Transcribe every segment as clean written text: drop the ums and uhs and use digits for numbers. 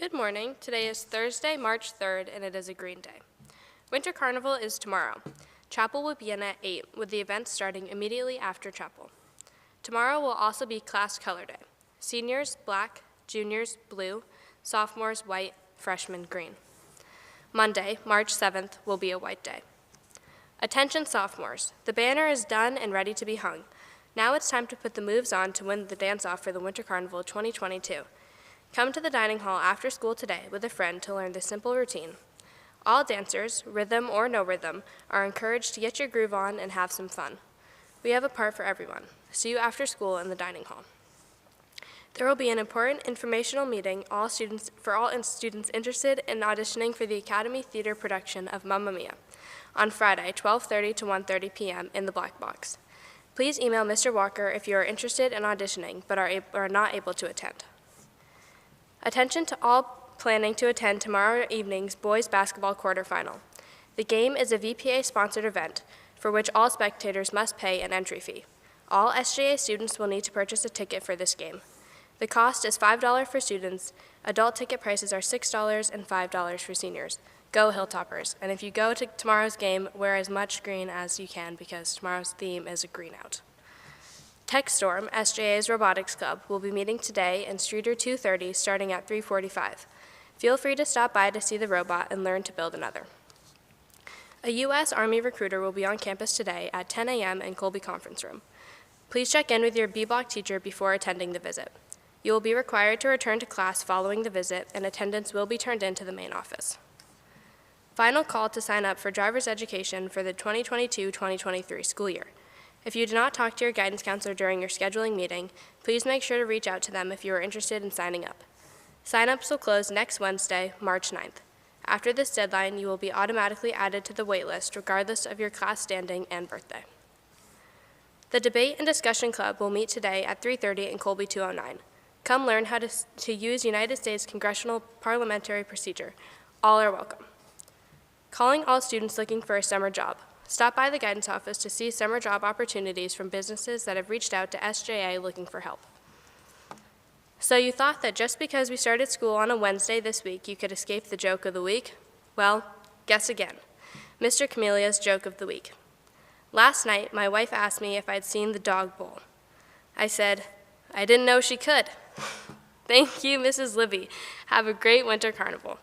Good morning. Today is Thursday, March 3rd, and it is a green day. Winter Carnival is tomorrow. Chapel will begin at 8, with the event starting immediately after chapel. Tomorrow will also be class color day. Seniors, black, juniors, blue, sophomores, white, freshmen, green. Monday, March 7th, will be a white day. Attention sophomores, the banner is done and ready to be hung. Now it's time to put the moves on to win the dance-off for the Winter Carnival 2022. Come to the dining hall after school today with a friend to learn the simple routine. All dancers, rhythm or no rhythm, are encouraged to get your groove on and have some fun. We have a part for everyone. See you after school in the dining hall. There will be an important informational meeting for all students interested in auditioning for the Academy Theater production of Mamma Mia on Friday, 12:30 to 1:30 p.m. in the Black Box. Please email Mr. Walker if you are interested in auditioning but are not able to attend. Attention to all planning to attend tomorrow evening's boys basketball quarterfinal. The game is a VPA-sponsored event for which all spectators must pay an entry fee. All SJA students will need to purchase a ticket for this game. The cost is $5 for students. Adult ticket prices are $6 and $5 for seniors. Go Hilltoppers. And if you go to tomorrow's game, wear as much green as you can because tomorrow's theme is a green out. TechStorm, SJA's robotics club, will be meeting today in Streeter 230 starting at 3:45. Feel free to stop by to see the robot and learn to build another. A U.S. Army recruiter will be on campus today at 10 a.m. in Colby Conference Room. Please check in with your B-Block teacher before attending the visit. You will be required to return to class following the visit, and attendance will be turned in to the main office. Final call to sign up for driver's education for the 2022-2023 school year. If you did not talk to your guidance counselor during your scheduling meeting, please make sure to reach out to them if you are interested in signing up. Sign-ups will close next Wednesday, March 9th. After this deadline, you will be automatically added to the waitlist regardless of your class standing and birthday. The Debate and Discussion Club will meet today at 3:30 in Colby 209. Come learn how to use United States congressional parliamentary procedure. All are welcome. Calling all students looking for a summer job. Stop by the guidance office to see summer job opportunities from businesses that have reached out to SJA looking for help. So you thought that just because we started school on a Wednesday this week, you could escape the joke of the week? Well, guess again. Mr. Camelia's joke of the week. Last night, my wife asked me if I'd seen the dog bowl. I said, I didn't know she could. Thank you, Mrs. Libby. Have a great winter carnival.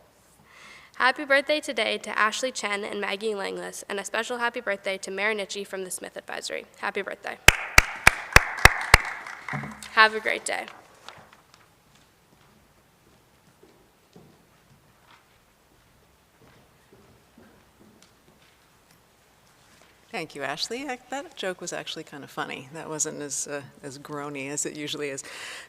Happy birthday today to Ashley Chen and Maggie Langless, and a special happy birthday to Mayor Nitchie from the Smith Advisory. Happy birthday. Have a great day. Thank you, Ashley. That joke was actually kind of funny. That wasn't as groany as it usually is.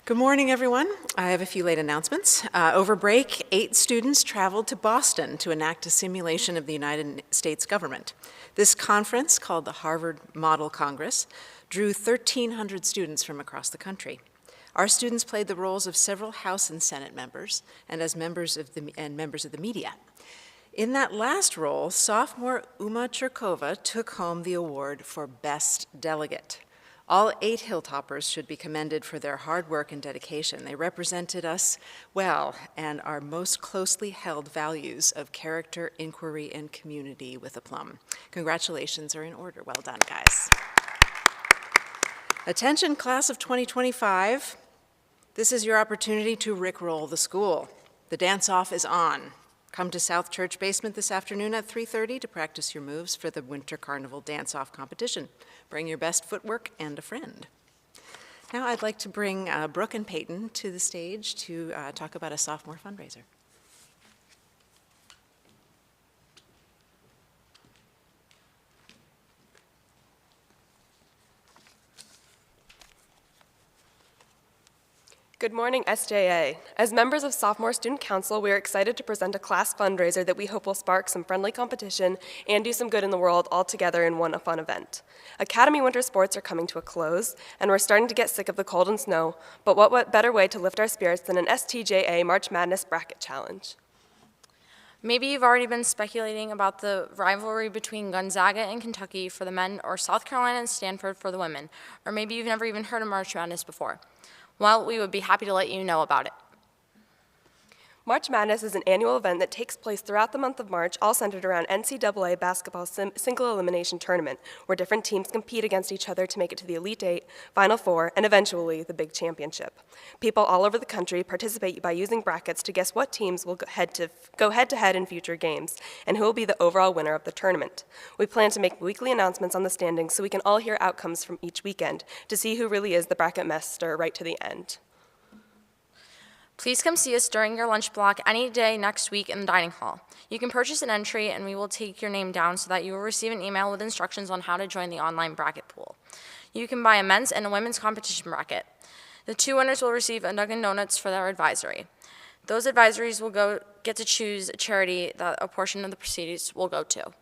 Good morning, everyone. I have a few late announcements. Over break, 8 students traveled to Boston to enact a simulation of the United States government. This conference, called the Harvard Model Congress, drew 1,300 students from across the country. Our students played the roles of several House and Senate members and as members of the media. In that last role, sophomore Uma Cherkova took home the award for Best Delegate. All 8 Hilltoppers should be commended for their hard work and dedication. They represented us well and our most closely held values of character, inquiry, and community with aplomb. Congratulations are in order. Well done, guys. Attention, class of 2025. This is your opportunity to rickroll the school. The dance-off is on. Come to South Church Basement this afternoon at 3:30 to practice your moves for the Winter Carnival Dance-Off competition. Bring your best footwork and a friend. Now I'd like to bring Brooke and Peyton to the stage to talk about a sophomore fundraiser. Good morning, SJA. As members of Sophomore Student Council, we are excited to present a class fundraiser that we hope will spark some friendly competition and do some good in the world all together in one fun event. Academy winter sports are coming to a close, and we're starting to get sick of the cold and snow, but what better way to lift our spirits than an STJA March Madness Bracket Challenge? Maybe you've already been speculating about the rivalry between Gonzaga and Kentucky for the men or South Carolina and Stanford for the women, or maybe you've never even heard of March Madness before. Well, we would be happy to let you know about it. March Madness is an annual event that takes place throughout the month of March, all centered around NCAA basketball single elimination tournament, where different teams compete against each other to make it to the Elite Eight, Final Four, and eventually the big championship. People all over the country participate by using brackets to guess what teams will go head-to-head in future games, and who will be the overall winner of the tournament. We plan to make weekly announcements on the standings so we can all hear outcomes from each weekend to see who really is the bracket master right to the end. Please come see us during your lunch block any day next week in the dining hall. You can purchase an entry and we will take your name down so that you will receive an email with instructions on how to join the online bracket pool. You can buy a men's and a women's competition bracket. The two winners will receive a Dunkin' Donuts for their advisory. Those advisories will get to choose a charity that a portion of the proceeds will go to.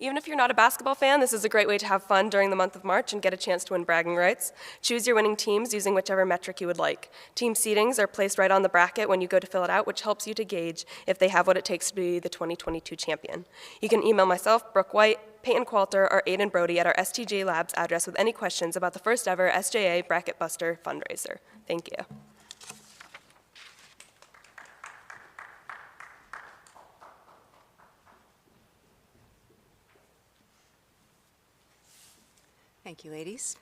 Even if you're not a basketball fan, this is a great way to have fun during the month of March and get a chance to win bragging rights. Choose your winning teams using whichever metric you would like. Team seedings are placed right on the bracket when you go to fill it out, which helps you to gauge if they have what it takes to be the 2022 champion. You can email myself, Brooke White, Peyton Qualter, or Aiden Brody at our STJ Labs address with any questions about the first ever SJA Bracket Buster fundraiser. Thank you. Thank you, ladies.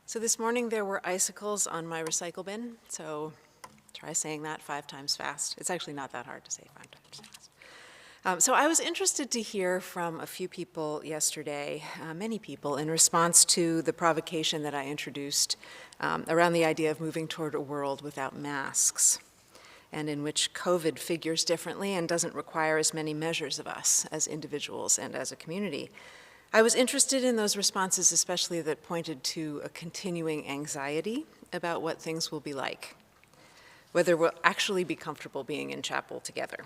So this morning there were icicles on my recycle bin, so try saying that 5 times fast. It's actually not that hard to say 5 times fast. So I was interested to hear from a few people yesterday, many people, in response to the provocation that I introduced around the idea of moving toward a world without masks, and in which COVID figures differently and doesn't require as many measures of us as individuals and as a community. I was interested in those responses, especially that pointed to a continuing anxiety about what things will be like, whether we'll actually be comfortable being in chapel together,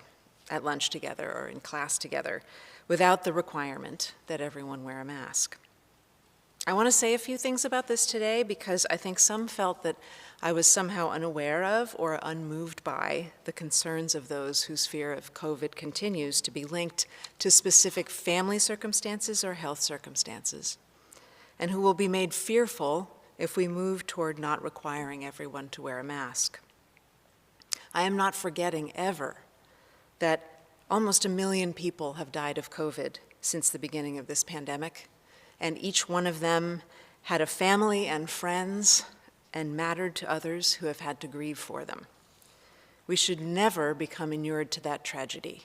at lunch together, or in class together, without the requirement that everyone wear a mask. I want to say a few things about this today because I think some felt that I was somehow unaware of or unmoved by the concerns of those whose fear of COVID continues to be linked to specific family circumstances or health circumstances, and who will be made fearful if we move toward not requiring everyone to wear a mask. I am not forgetting ever that almost 1 million people have died of COVID since the beginning of this pandemic, and each one of them had a family and friends and mattered to others who have had to grieve for them. We should never become inured to that tragedy.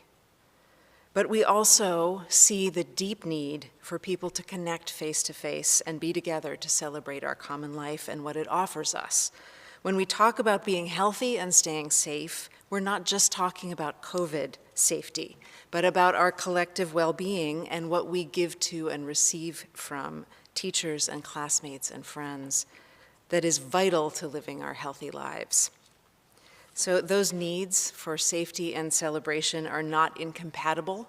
But we also see the deep need for people to connect face to face and be together to celebrate our common life and what it offers us. When we talk about being healthy and staying safe, we're not just talking about COVID safety, but about our collective well-being and what we give to and receive from teachers and classmates and friends that is vital to living our healthy lives. So those needs for safety and celebration are not incompatible.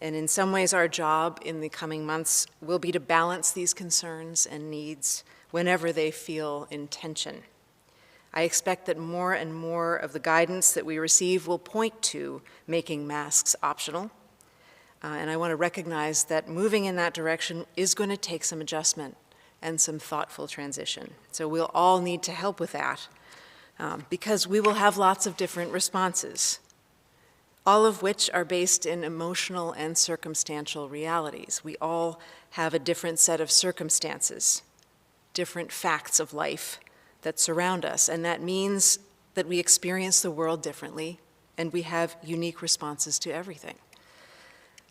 And in some ways, our job in the coming months will be to balance these concerns and needs whenever they feel in tension. I expect that more and more of the guidance that we receive will point to making masks optional. And I want to recognize that moving in that direction is going to take some adjustment and some thoughtful transition. So we'll all need to help with that because we will have lots of different responses, all of which are based in emotional and circumstantial realities. We all have a different set of circumstances, different facts of life that surround us, and that means that we experience the world differently and we have unique responses to everything.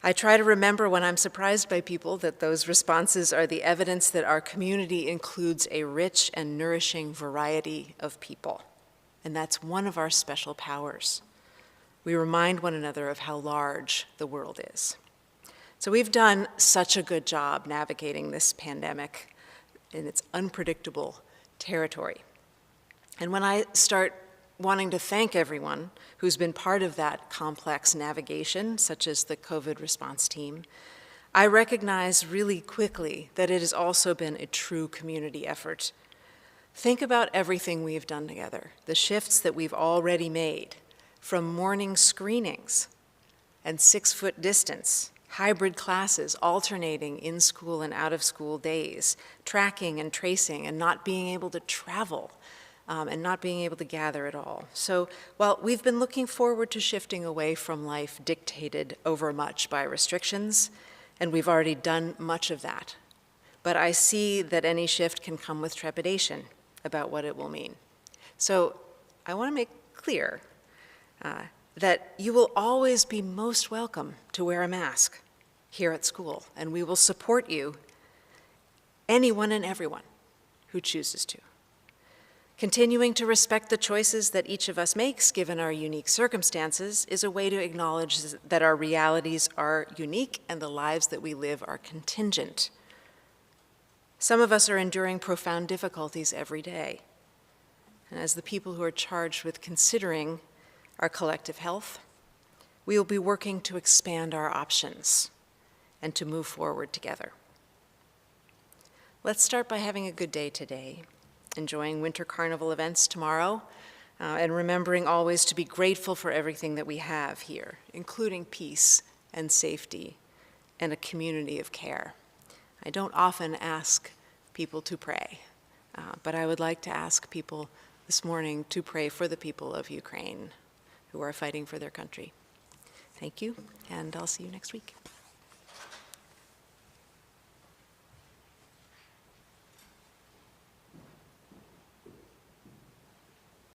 I try to remember when I'm surprised by people that those responses are the evidence that our community includes a rich and nourishing variety of people, and that's one of our special powers. We remind one another of how large the world is. So we've done such a good job navigating this pandemic in its unpredictable territory. And when I start wanting to thank everyone who's been part of that complex navigation, such as the COVID response team, I recognize really quickly that it has also been a true community effort. Think about everything we've done together, the shifts that we've already made, from morning screenings and 6-foot distance, hybrid classes alternating in school and out of school days, tracking and tracing and not being able to travel, and not being able to gather at all. So while we've been looking forward to shifting away from life dictated overmuch by restrictions, and we've already done much of that, but I see that any shift can come with trepidation about what it will mean. So I want to make clear that you will always be most welcome to wear a mask here at school, and we will support you, anyone and everyone who chooses to. Continuing to respect the choices that each of us makes, given our unique circumstances, is a way to acknowledge that our realities are unique and the lives that we live are contingent. Some of us are enduring profound difficulties every day. And as the people who are charged with considering our collective health, we will be working to expand our options and to move forward together. Let's start by having a good day today, enjoying Winter Carnival events tomorrow, and remembering always to be grateful for everything that we have here, including peace and safety and a community of care. I don't often ask people to pray, but I would like to ask people this morning to pray for the people of Ukraine who are fighting for their country. Thank you, and I'll see you next week.